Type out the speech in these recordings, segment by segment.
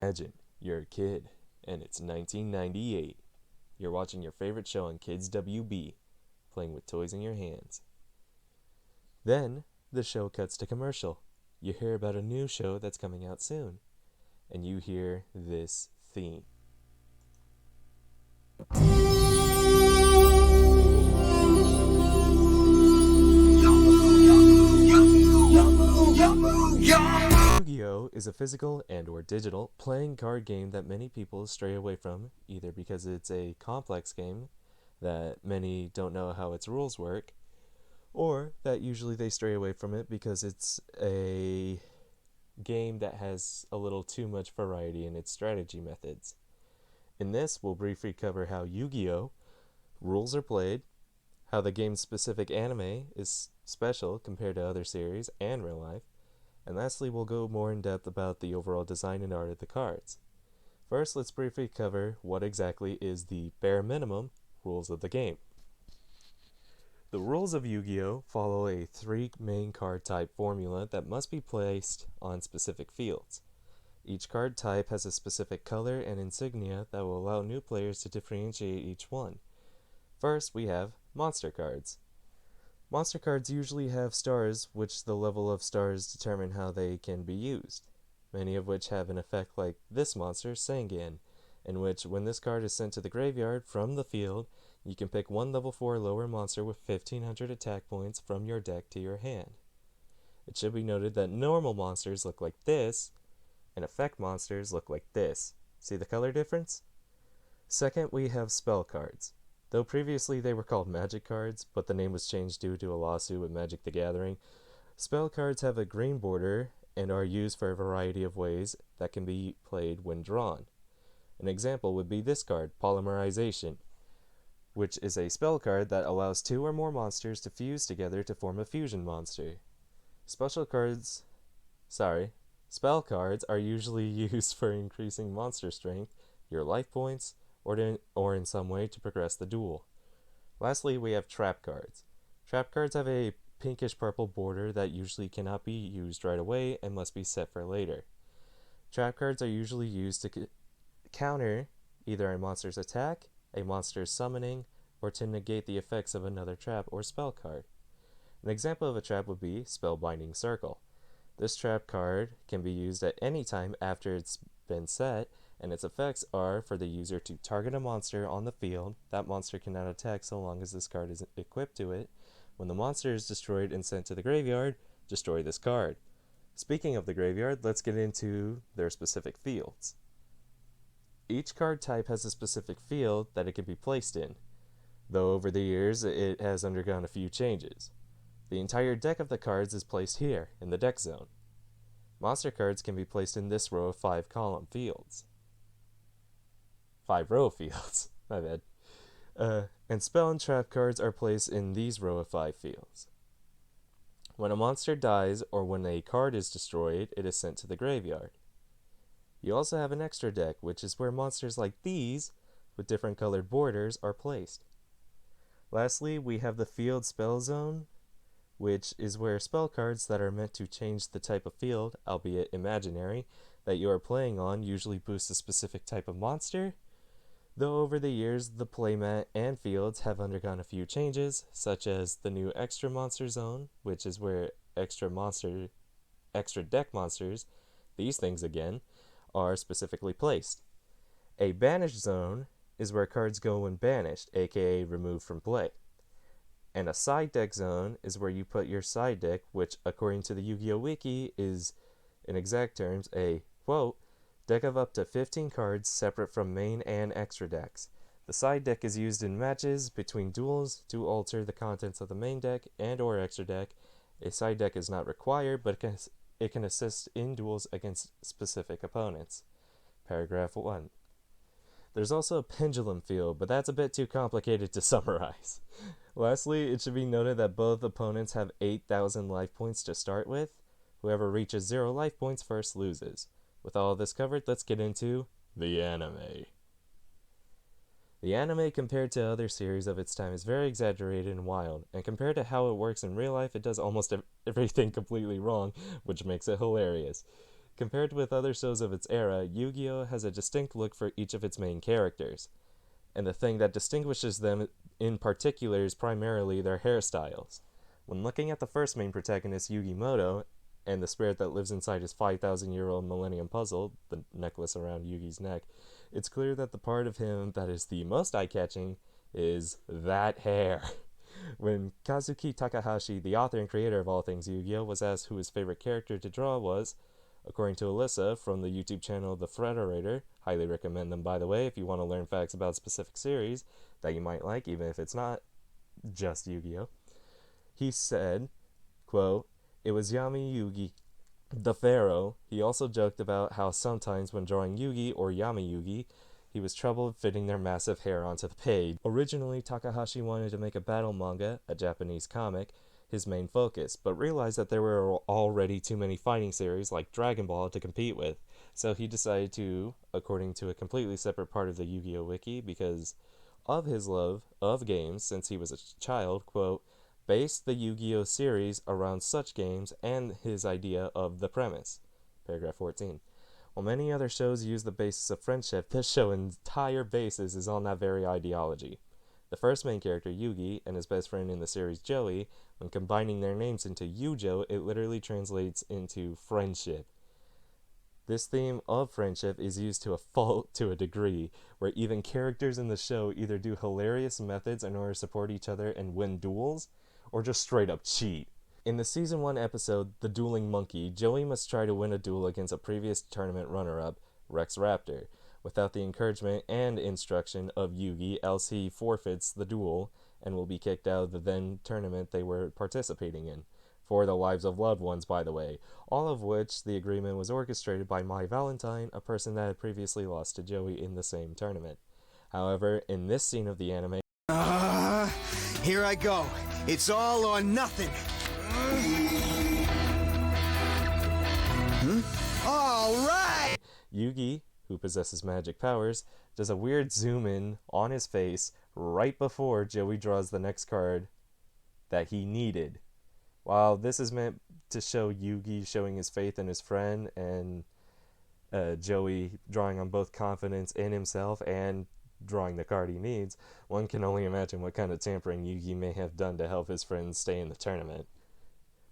Imagine you're a kid and it's 1998. You're watching your favorite show on Kids WB, playing with toys in your hands. Then the show cuts to commercial. You hear about a new show that's coming out soon, and you hear this theme. Yu-Gi-Oh! Is a physical and/or digital playing card game that many people stray away from, either because it's a complex game that many don't know how its rules work, or that usually they stray away from it because it's a game that has a little too much variety in its strategy methods. In this, we'll briefly cover how Yu-Gi-Oh! Rules are played, how the game's specific anime is special compared to other series and real life, and lastly, we'll go more in depth about the overall design and art of the cards. First, let's briefly cover what exactly is the bare minimum rules of the game. The rules of Yu-Gi-Oh! Follow a three main card type formula that must be placed on specific fields. Each card type has a specific color and insignia that will allow new players to differentiate each one. First, we have monster cards. Monster cards usually have stars, which the level of stars determine how they can be used, many of which have an effect like this monster, Sangan, in which when this card is sent to the graveyard from the field, you can pick one level 4 lower monster with 1500 attack points from your deck to your hand. It should be noted that normal monsters look like this, and effect monsters look like this. See the color difference? Second, we have spell cards. Though previously they were called magic cards, but the name was changed due to a lawsuit with Magic the Gathering, spell cards have a green border and are used for a variety of ways that can be played when drawn. An example would be this card, Polymerization, which is a spell card that allows two or more monsters to fuse together to form a fusion monster. Spell cards are usually used for increasing monster strength, your life points, or in some way to progress the duel. Lastly, we have trap cards. Trap cards have a pinkish purple border that usually cannot be used right away and must be set for later. Trap cards are usually used to counter either a monster's attack, a monster's summoning, or to negate the effects of another trap or spell card. An example of a trap would be Spellbinding Circle. This trap card can be used at any time after it's been set, and its effects are for the user to target a monster on the field. That monster cannot attack so long as this card is equipped to it. When the monster is destroyed and sent to the graveyard, destroy this card. Speaking of the graveyard, let's get into their specific fields. Each card type has a specific field that it can be placed in, though over the years it has undergone a few changes. The entire deck of the cards is placed here, in the deck zone. Monster cards can be placed in this row of 5 fields. 5 row fields, my bad. And spell and trap cards are placed in these row of 5 fields. When a monster dies or when a card is destroyed, it is sent to the graveyard. You also have an extra deck, which is where monsters like these, with different colored borders, are placed. Lastly, we have the field spell zone, which is where spell cards that are meant to change the type of field, albeit imaginary, that you are playing on usually boost a specific type of monster, though over the years the playmat and fields have undergone a few changes, such as the new extra monster zone, which is where extra deck monsters, these things again, are specifically placed. A banished zone is where cards go when banished, aka removed from play. And a side deck zone is where you put your side deck, which according to the Yu-Gi-Oh! Wiki is, in exact terms, a, quote, deck of up to 15 cards separate from main and extra decks. The side deck is used in matches between duels to alter the contents of the main deck and or extra deck. A side deck is not required, but it can assist in duels against specific opponents. Paragraph 1. There's also a pendulum field, but that's a bit too complicated to summarize. Lastly, it should be noted that both opponents have 8,000 life points to start with. Whoever reaches 0 life points first loses. With all of this covered, let's get into the anime. The anime compared to other series of its time is very exaggerated and wild, and compared to how it works in real life, it does almost everything completely wrong, which makes it hilarious. Compared with other shows of its era, Yu-Gi-Oh! Has a distinct look for each of its main characters, and the thing that distinguishes them in particular is primarily their hairstyles. When looking at the first main protagonist, Yugimoto, and the spirit that lives inside his 5,000-year-old Millennium Puzzle, the necklace around Yugi's neck, it's clear that the part of him that is the most eye-catching is that hair. When Kazuki Takahashi, the author and creator of all things Yu-Gi-Oh!, was asked who his favorite character to draw was, according to Alyssa from the YouTube channel The Frederator, highly recommend them by the way if you want to learn facts about specific series that you might like, even if it's not just Yu-Gi-Oh! He said, quote, "It was Yami Yugi the Pharaoh." He also joked about how sometimes when drawing Yugi or Yami Yugi, he was troubled fitting their massive hair onto the page. Originally, Takahashi wanted to make a battle manga, a Japanese comic, his main focus, but realized that there were already too many fighting series like Dragon Ball to compete with, so he decided to, according to a completely separate part of the Yu-Gi-Oh! Wiki, because of his love of games since he was a child, quote, based the Yu-Gi-Oh! Series around such games and his idea of the premise. Paragraph 14. While many other shows use the basis of friendship, this show's entire basis is on that very ideology. The first main character, Yugi, and his best friend in the series, Joey, when combining their names into Yujo, it literally translates into friendship. This theme of friendship is used to a fault to a degree, where even characters in the show either do hilarious methods in order to support each other and win duels, or just straight up cheat. In the Season 1 episode, The Dueling Monkey, Joey must try to win a duel against a previous tournament runner-up, Rex Raptor, without the encouragement and instruction of Yugi, else he forfeits the duel and will be kicked out of the then tournament they were participating in. For the lives of loved ones, by the way, all of which the agreement was orchestrated by Mai Valentine, a person that had previously lost to Joey in the same tournament. However, in this scene of the anime, here I go. It's all or nothing. All right! Yugi, who possesses magic powers, does a weird zoom in on his face right before Joey draws the next card that he needed. While this is meant to show Yugi showing his faith in his friend and Joey drawing on both confidence in himself and drawing the card he needs, one can only imagine what kind of tampering Yugi may have done to help his friends stay in the tournament.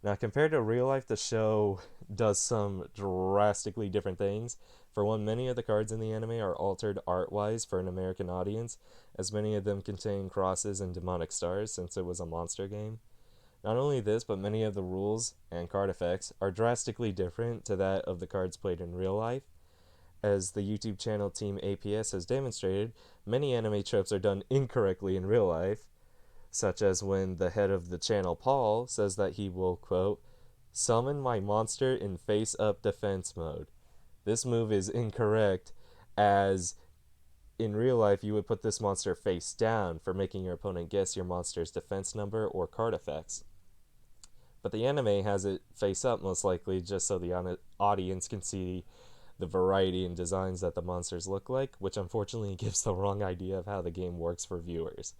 Now, compared to real life, the show does some drastically different things. For one, many of the cards in the anime are altered art-wise for an American audience, as many of them contain crosses and demonic stars since it was a monster game. Not only this, but many of the rules and card effects are drastically different to that of the cards played in real life. As the YouTube channel Team APS has demonstrated, many anime tropes are done incorrectly in real life, such as when the head of the channel, Paul, says that he will, quote, summon my monster in face-up defense mode. This move is incorrect, as in real life you would put this monster face down for making your opponent guess your monster's defense number or card effects. But the anime has it face up most likely just so the audience can see the variety in designs that the monsters look like, which unfortunately gives the wrong idea of how the game works for viewers.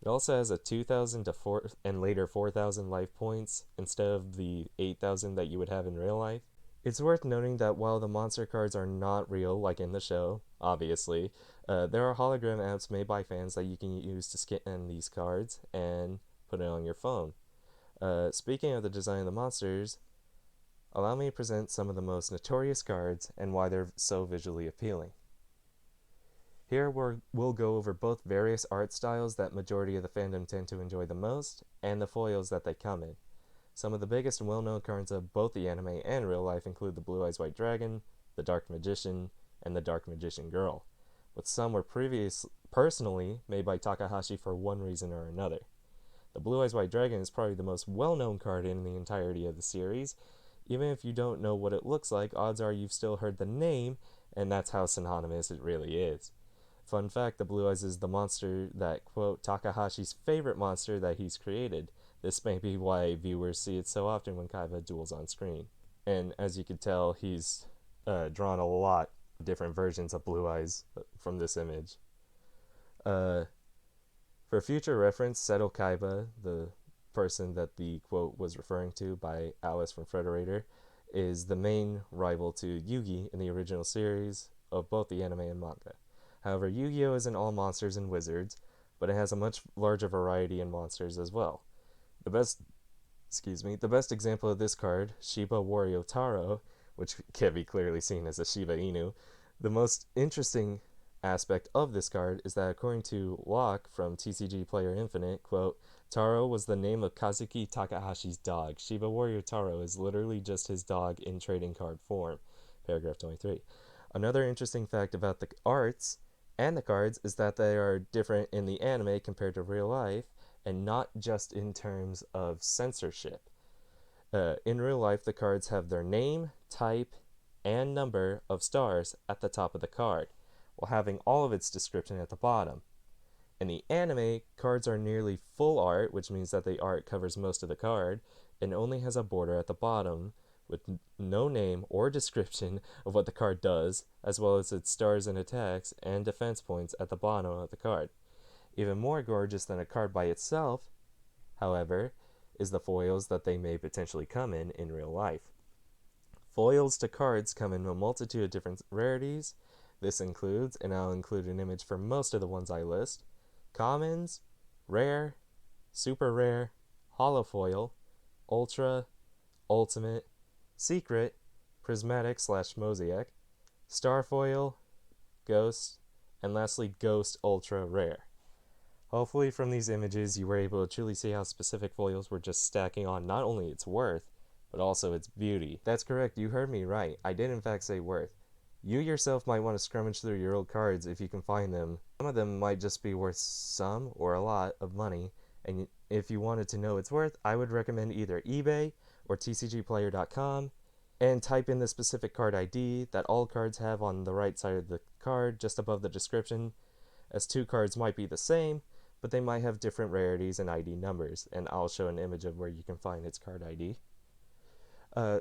It also has a 2,000 to 4 and later 4,000 life points instead of the 8,000 that you would have in real life. It's worth noting that while the monster cards are not real, like in the show, obviously, there are hologram apps made by fans that you can use to scan these cards and put it on your phone. Speaking of the design of the monsters, allow me to present some of the most notorious cards and why they're so visually appealing. Here we'll go over both various art styles that majority of the fandom tend to enjoy the most, and the foils that they come in. Some of the biggest and well-known cards of both the anime and real life include the Blue Eyes White Dragon, the Dark Magician, and the Dark Magician Girl, but some were personally made by Takahashi for one reason or another. The Blue Eyes White Dragon is probably the most well-known card in the entirety of the series. Even if you don't know what it looks like, odds are you've still heard the name, and that's how synonymous it really is. Fun fact, the Blue Eyes is the monster that, quote, Takahashi's favorite monster that he's created. This may be why viewers see it so often when Kaiba duels on screen. And as you can tell, he's drawn a lot of different versions of Blue Eyes from this image. For future reference, Seto Kaiba, the person that the quote was referring to by Alice from Frederator, is the main rival to Yugi in the original series of both the anime and manga. However, Yu-Gi-Oh isn't all monsters and wizards, but it has a much larger variety in monsters as well. The best the best example of this card, Shiba Wario Taro, which can be clearly seen as a Shiba Inu. The most interesting aspect of this card is that according to Locke from TCG Player Infinite, quote, Taro was the name of Kazuki Takahashi's dog. Shiba Warrior Taro is literally just his dog in trading card form. Paragraph 23. Another interesting fact about the arts and the cards is that they are different in the anime compared to real life, and not just in terms of censorship. In real life, the cards have their name, type, and number of stars at the top of the card, while having all of its description at the bottom. In the anime, cards are nearly full art, which means that the art covers most of the card, and only has a border at the bottom, with no name or description of what the card does, as well as its stars and attacks and defense points at the bottom of the card. Even more gorgeous than a card by itself, however, is the foils that they may potentially come in real life. Foils to cards come in a multitude of different rarities. This includes, and I'll include an image for most of the ones I list, commons, rare, super rare, holofoil, ultra, ultimate, secret, prismatic / mosaic, starfoil, ghost, and lastly ghost ultra rare. Hopefully from these images you were able to truly see how specific foils were just stacking on not only its worth, but also its beauty. That's correct, you heard me right. I did in fact say worth. You yourself might want to scrummage through your old cards if you can find them. Some of them might just be worth some or a lot of money, and if you wanted to know its worth, I would recommend either eBay or tcgplayer.com and type in the specific card ID that all cards have on the right side of the card just above the description, as two cards might be the same, but they might have different rarities and ID numbers, and I'll show an image of where you can find its card ID.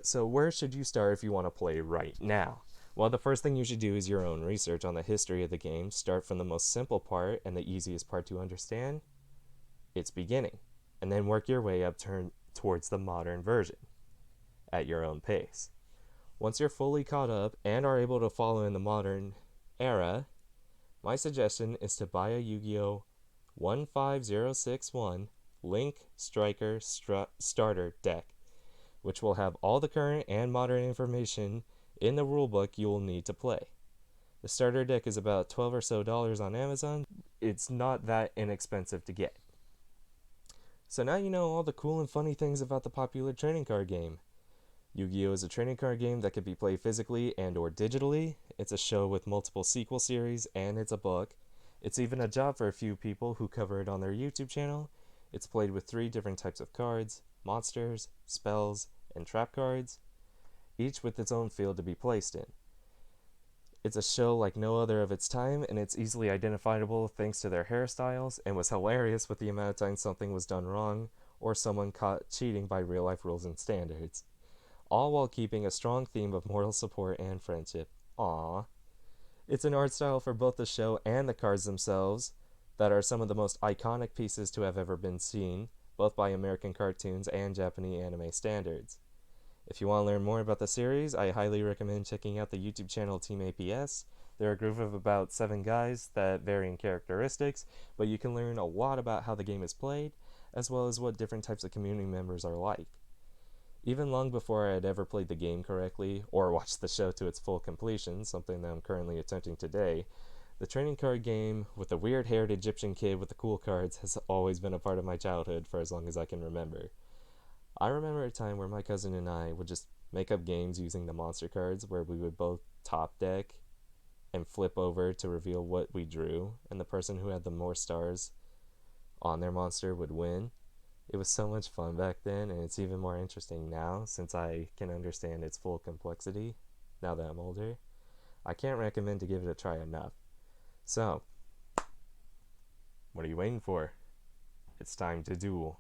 So where should you start if you want to play right now? Well, the first thing you should do is your own research on the history of the game. Start from the most simple part and the easiest part to understand, its beginning, and then work your way up towards the modern version at your own pace. Once you're fully caught up and are able to follow in the modern era, my suggestion is to buy a Yu-Gi-Oh! 15061 Link Striker Starter deck, which will have all the current and modern information in the rulebook you will need to play. The starter deck is about $12 or so on Amazon. It's not that inexpensive to get. So now you know all the cool and funny things about the popular trading card game. Yu-Gi-Oh! Is a trading card game that can be played physically and or digitally. It's a show with multiple sequel series, and it's a book. It's even a job for a few people who cover it on their YouTube channel. It's played with 3 different types of cards: monsters, spells, and trap cards, each with its own field to be placed in. It's a show like no other of its time, and it's easily identifiable thanks to their hairstyles, and was hilarious with the amount of times something was done wrong or someone caught cheating by real life rules and standards, all while keeping a strong theme of moral support and friendship. Aww. It's an art style for both the show and the cards themselves that are some of the most iconic pieces to have ever been seen, both by American cartoons and Japanese anime standards. If you want to learn more about the series, I highly recommend checking out the YouTube channel Team APS. They're a group of about 7 guys that vary in characteristics, but you can learn a lot about how the game is played, as well as what different types of community members are like. Even long before I had ever played the game correctly, or watched the show to its full completion, something that I'm currently attempting today, the trading card game with the weird-haired Egyptian kid with the cool cards has always been a part of my childhood for as long as I can remember. I remember a time where my cousin and I would just make up games using the monster cards where we would both top deck and flip over to reveal what we drew, and the person who had the more stars on their monster would win. It was so much fun back then, and it's even more interesting now since I can understand its full complexity now that I'm older. I can't recommend to give it a try enough. So, what are you waiting for? It's time to duel.